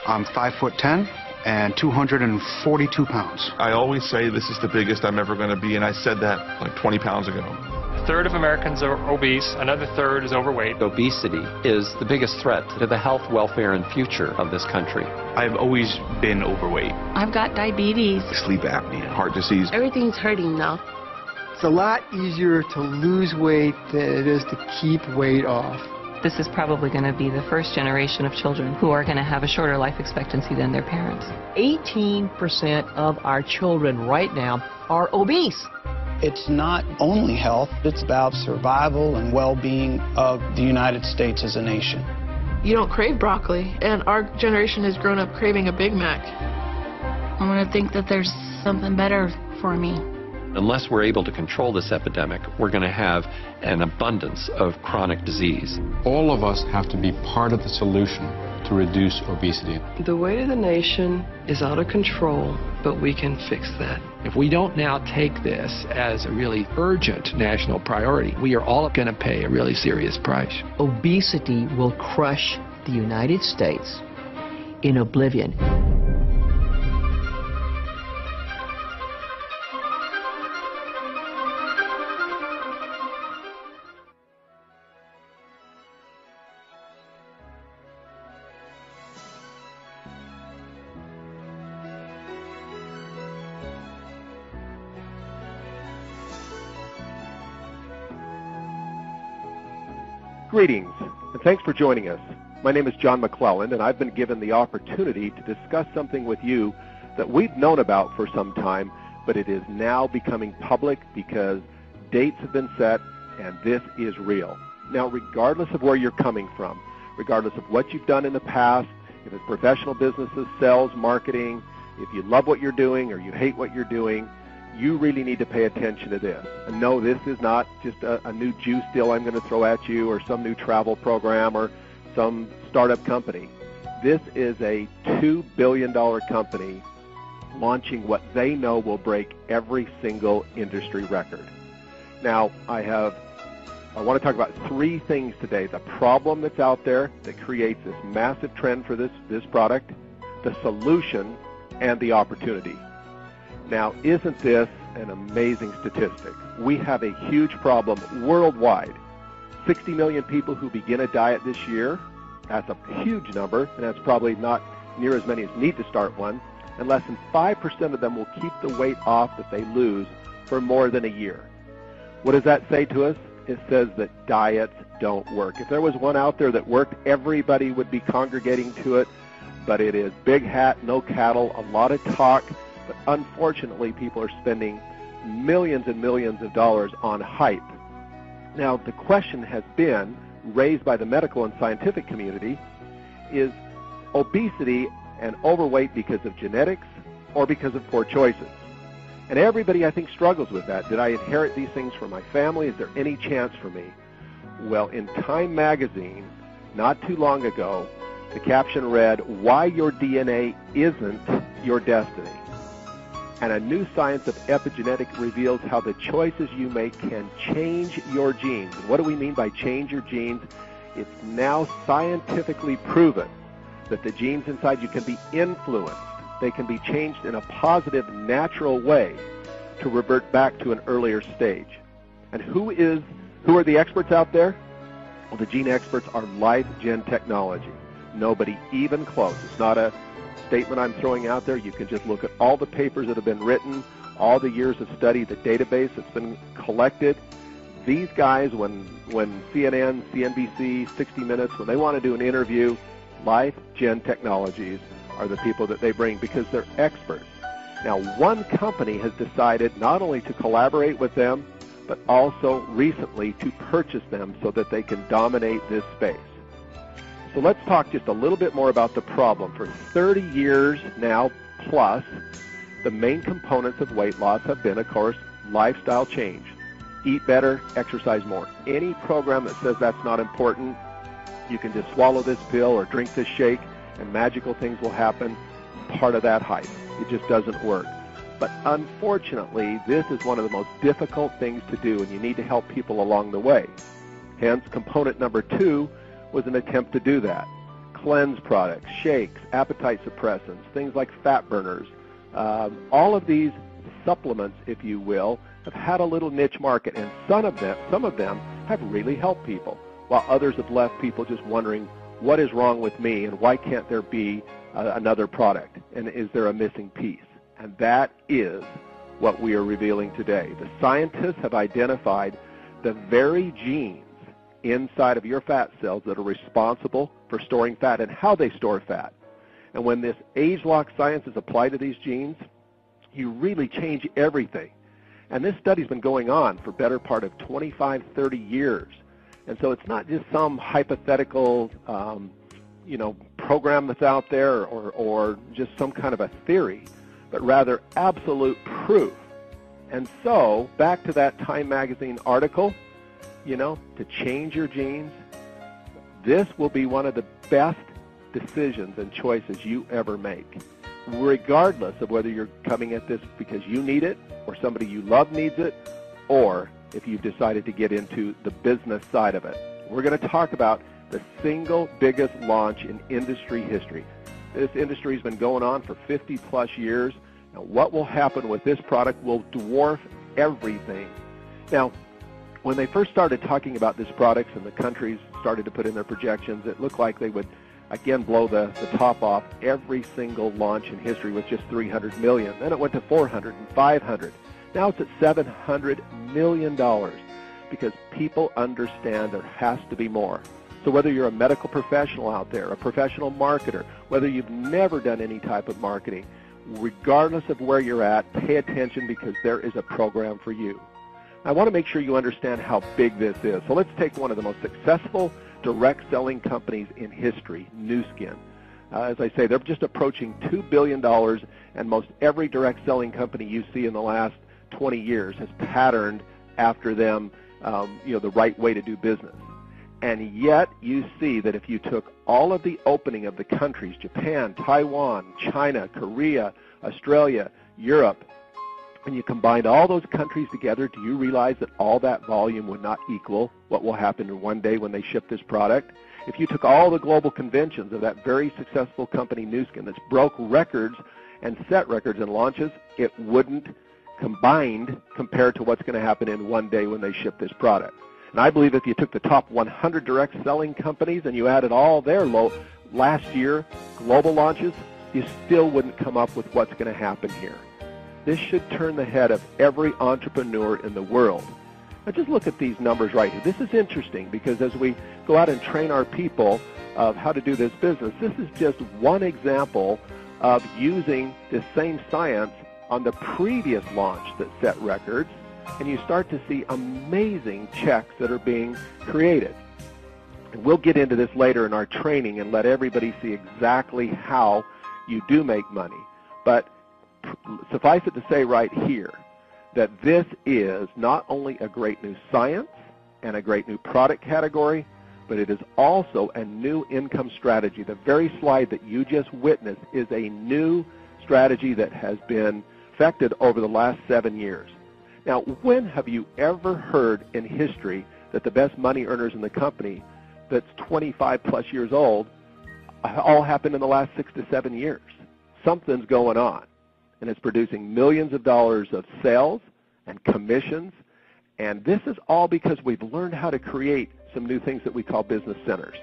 I'm 5'10" and 242 pounds. I always say this is the biggest I'm ever going to be, and I said that like 20 pounds ago. A third of Americans are obese, another third is overweight. Obesity is the biggest threat to the health, welfare, and future of this country. I've always been overweight. I've got diabetes. Sleep apnea, heart disease. Everything's hurting now. It's a lot easier to lose weight than it is to keep weight off. This is probably going to be the first generation of children who are going to have a shorter life expectancy than their parents. 18% of our children right now are obese. It's not only health, it's about survival and well-being of the United States as a nation. You don't crave broccoli, and our generation has grown up craving a Big Mac. I want to think that there's something better for me. Unless we're able to control this epidemic, we're going to have an abundance of chronic disease. All of us have to be part of the solution to reduce obesity. The weight of the nation is out of control, but we can fix that. If we don't now take this as a really urgent national priority, we are all going to pay a really serious price. Obesity will crush the United States in oblivion. Greetings, and thanks for joining us. My name is John McClelland, and I've been given the opportunity to discuss something with you that we've known about for some time, but it is now becoming public because dates have been set, and this is real. Now, regardless of where you're coming from, regardless of what you've done in the past, if it's professional businesses, sales, marketing, if you love what you're doing or you hate what you're doing, you really need to pay attention to this. And no, this is not just a new juice deal I'm going to throw at you or some new travel program or some startup company. This is a $2 billion company launching what they know will break every single industry record. Now, I want to talk about three things today. The problem that's out there that creates this massive trend for this product, the solution, and the opportunity. Now, isn't this an amazing statistic? We have a huge problem worldwide. 60 million people who begin a diet this year. That's a huge number, and that's probably not near as many as need to start one. And less than 5% of them will keep the weight off that they lose for more than a year. What does that say to us? It says that diets don't work. If there was one out there that worked, everybody would be congregating to it. But it is big hat, no cattle, a lot of talk. But unfortunately, people are spending millions and millions of dollars on hype. Now, the question has been raised by the medical and scientific community, is obesity and overweight because of genetics or because of poor choices? And everybody, I think, struggles with that. Did I inherit these things from my family? Is there any chance for me? Well, in Time magazine, not too long ago, the caption read, "Why Your DNA Isn't Your Destiny." And a new science of epigenetics reveals how the choices you make can change your genes. And what do we mean by change your genes? It's now scientifically proven that the genes inside you can be influenced. They can be changed in a positive, natural way to revert back to an earlier stage. And who are the experts out there? Well, the gene experts are LifeGen Technology. Nobody even close. It's not a statement I'm throwing out there. You can just look at all the papers that have been written, all the years of study, the database that's been collected. These guys, when CNN, CNBC, 60 Minutes, when they want to do an interview, LifeGen Technologies are the people that they bring because they're experts. Now, one company has decided not only to collaborate with them, but also recently to purchase them so that they can dominate this space. So let's talk just a little bit more about the problem. For 30 years now plus, the main components of weight loss have been, of course, lifestyle change. Eat better, exercise more. Any program that says that's not important, you can just swallow this pill or drink this shake and magical things will happen, part of that hype. It just doesn't work. But unfortunately, this is one of the most difficult things to do, and you need to help people along the way. Hence, component number 2 was an attempt to do that. cleanse products, shakes, appetite suppressants, things like fat burners. All of these supplements, if you will, have had a little niche market, and some of them have really helped people, while others have left people just wondering, what is wrong with me, and why can't there be another product, and is there a missing piece? And that is what we are revealing today. The scientists have identified the very genes inside of your fat cells that are responsible for storing fat and how they store fat. And when this age-lock science is applied to these genes, you really change everything. And this study's been going on for better part of 25, 30 years. And so it's not just some hypothetical, program that's out there or just some kind of a theory, but rather absolute proof. And so, back to that Time Magazine article, to change your genes, this will be one of the best decisions and choices you ever make, regardless of whether you're coming at this because you need it or somebody you love needs it, or if you've decided to get into the business side of it. We're going to talk about the single biggest launch in industry history. This industry has been going on for 50-plus years. Now, what will happen with this product will dwarf everything. Now, when they first started talking about this product and the countries started to put in their projections, it looked like they would, again, blow the top off every single launch in history with just $300 million. Then it went to $400 and $500. Now it's at $700 million because people understand there has to be more. So whether you're a medical professional out there, a professional marketer, whether you've never done any type of marketing, regardless of where you're at, pay attention because there is a program for you. I want to make sure you understand how big this is. So let's take one of the most successful direct selling companies in history, Nu Skin. As I say, they're just approaching $2 billion, and most every direct selling company you see in the last 20 years has patterned after them, the right way to do business. And yet you see that if you took all of the opening of the countries, Japan, Taiwan, China, Korea, Australia, Europe, and you combined all those countries together, do you realize that all that volume would not equal what will happen in one day when they ship this product? If you took all the global conventions of that very successful company, Nu Skin, that's broke records and set records in launches, it wouldn't combined compared to what's going to happen in one day when they ship this product. And I believe if you took the top 100 direct selling companies and you added all their last year global launches, you still wouldn't come up with what's going to happen here. This should turn the head of every entrepreneur in the world. Now just look at these numbers right here. This is interesting because as we go out and train our people of how to do this business, this is just one example of using this same science on the previous launch that set records, and you start to see amazing checks that are being created. And we'll get into this later in our training and let everybody see exactly how you do make money. But suffice it to say right here that this is not only a great new science and a great new product category, but it is also a new income strategy. The very slide that you just witnessed is a new strategy that has been perfected over the last 7 years. Now, when have you ever heard in history that the best money earners in the company that's 25 plus years old all happened in the last 6 to 7 years? Something's going on, and it's producing millions of dollars of sales and commissions, and this is all because we've learned how to create some new things that we call business centers.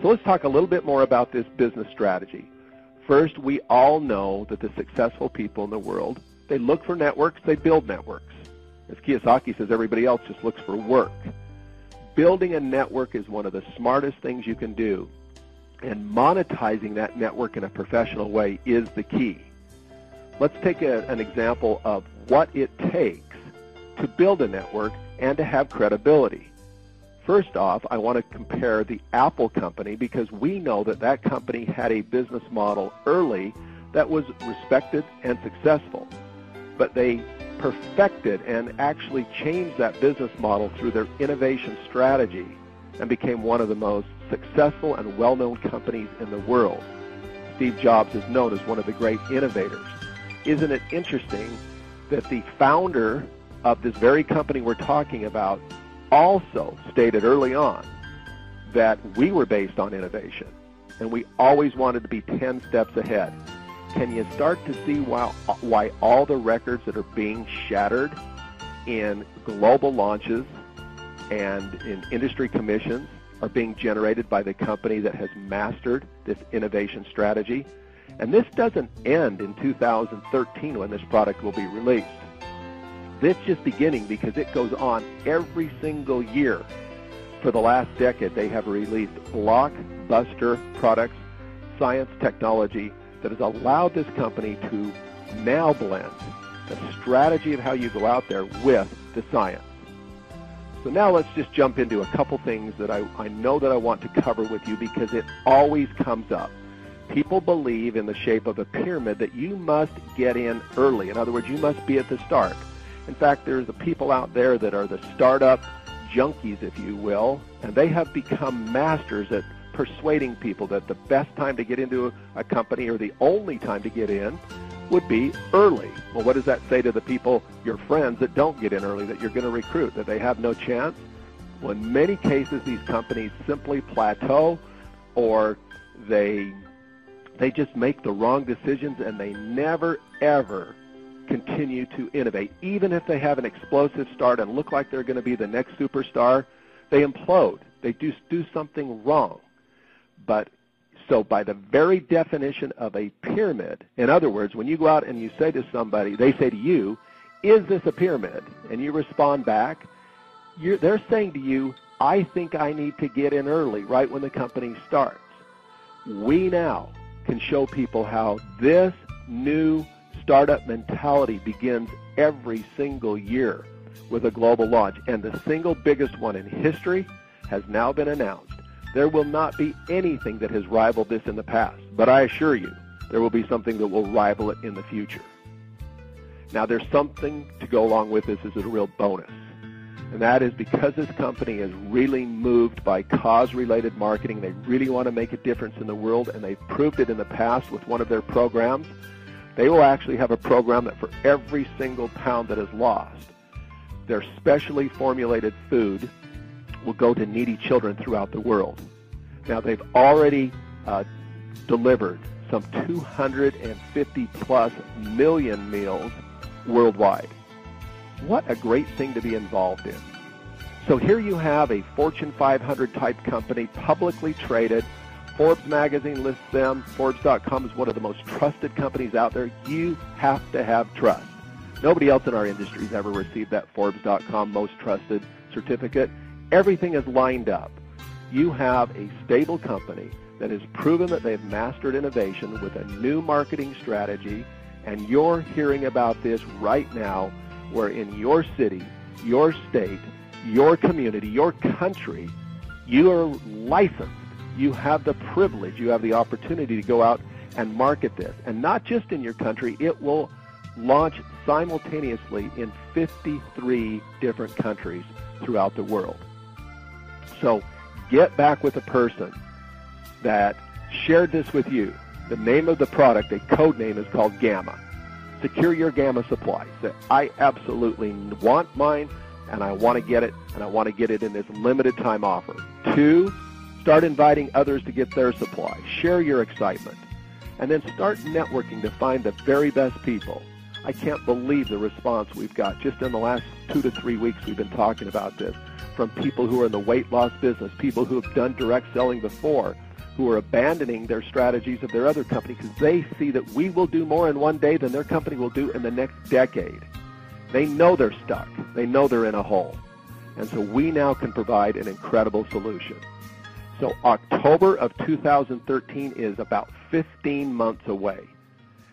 So let's talk a little bit more about this business strategy. First, we all know that the successful people in the world, they look for networks, they build networks. As Kiyosaki says, everybody else just looks for work. Building a network is one of the smartest things you can do, and monetizing that network in a professional way is the key. Let's take an example of what it takes to build a network and to have credibility. First off, I want to compare the Apple company because we know that that company had a business model early that was respected and successful. But they perfected and actually changed that business model through their innovation strategy and became one of the most successful and well-known companies in the world. Steve Jobs is known as one of the great innovators. Isn't it interesting that the founder of this very company we're talking about also stated early on that we were based on innovation. and we always wanted to be 10 steps ahead. Can you start to see why all the records that are being shattered in global launches and in industry commissions are being generated by the company that has mastered this innovation strategy? And this doesn't end in 2013 when this product will be released. This is just beginning because it goes on every single year. For the last decade, they have released blockbuster products, science, technology that has allowed this company to now blend the strategy of how you go out there with the science. So now let's just jump into a couple things that I know that I want to cover with you because it always comes up. People believe in the shape of a pyramid that you must get in early. In other words, you must be at the start. In fact, there's the people out there that are the startup junkies, if you will, and they have become masters at persuading people that the best time to get into a company or the only time to get in would be early. Well, what does that say to the people, your friends, that don't get in early, that you're going to recruit, that they have no chance? Well, in many cases, these companies simply plateau, or they just make the wrong decisions, and they never, ever continue to innovate. Even if they have an explosive start and look like they're going to be the next superstar, they implode. They do something wrong. But so by the very definition of a pyramid, in other words, when you go out and you say to somebody, they say to you, is this a pyramid? And you respond back, they're saying to you, I think I need to get in early, right when the company starts. We now can show people how this new startup mentality begins every single year with a global launch. And the single biggest one in history has now been announced. There will not be anything that has rivaled this in the past, but I assure you there will be something that will rival it in the future. Now, there's something to go along with this as a real bonus, and that is because this company is really moved by cause-related marketing. They really want to make a difference in the world, and they've proved it in the past with one of their programs. They will actually have a program that for every single pound that is lost, their specially formulated food will go to needy children throughout the world. Now, they've already delivered some 250-plus million meals worldwide. What a great thing to be involved in. So here you have a Fortune 500 type company, publicly traded. Forbes magazine lists them. Forbes.com is one of the most trusted companies out there. You have to have trust. Nobody else in our industry has ever received that Forbes.com most trusted certificate. Everything is lined up. You have a stable company that has proven that they've mastered innovation with a new marketing strategy, and you're hearing about this right now, where in your city, your state, your community, your country, you are licensed. You have the privilege, you have the opportunity to go out and market this. And not just in your country, it will launch simultaneously in 53 different countries throughout the world. So get back with a person that shared this with you. The name of the product, a code name, is called Gamma. Secure your Gamma supply. Say, I absolutely want mine, and I want to get it, and I want to get it in this limited time offer. 2, start inviting others to get their supply. Share your excitement. And then start networking to find the very best people. I can't believe the response we've got. Just in the last 2 to 3 weeks we've been talking about this, from people who are in the weight loss business, people who have done direct selling before, who are abandoning their strategies of their other company because they see that we will do more in one day than their company will do in the next decade. They know they're stuck. They know they're in a hole. And so we now can provide an incredible solution. So October of 2013 is about 15 months away.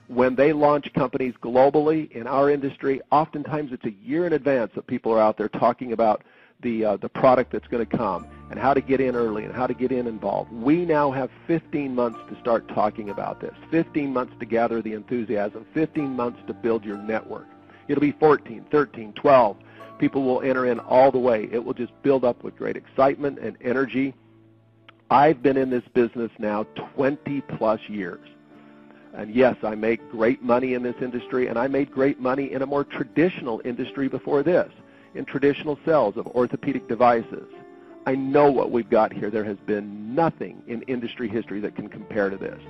When they launch companies globally in our industry, oftentimes it's a year in advance that people are out there talking about the product that's going to come and how to get in early and how to get involved. We now have 15 months to start talking about this, 15 months to gather the enthusiasm, 15 months to build your network. It'll be 14, 13, 12. People will enter in all the way. It will just build up with great excitement and energy. I've been in this business now 20-plus years. And yes, I make great money in this industry, and I made great money in a more traditional industry before this, in traditional sales of orthopedic devices. I know what we've got here. There has been nothing in industry history that can compare to this.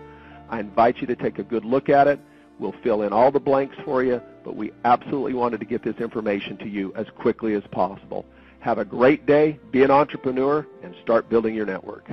I invite you to take a good look at it. We'll fill in all the blanks for you, but we absolutely wanted to get this information to you as quickly as possible. Have a great day, be an entrepreneur, and start building your network.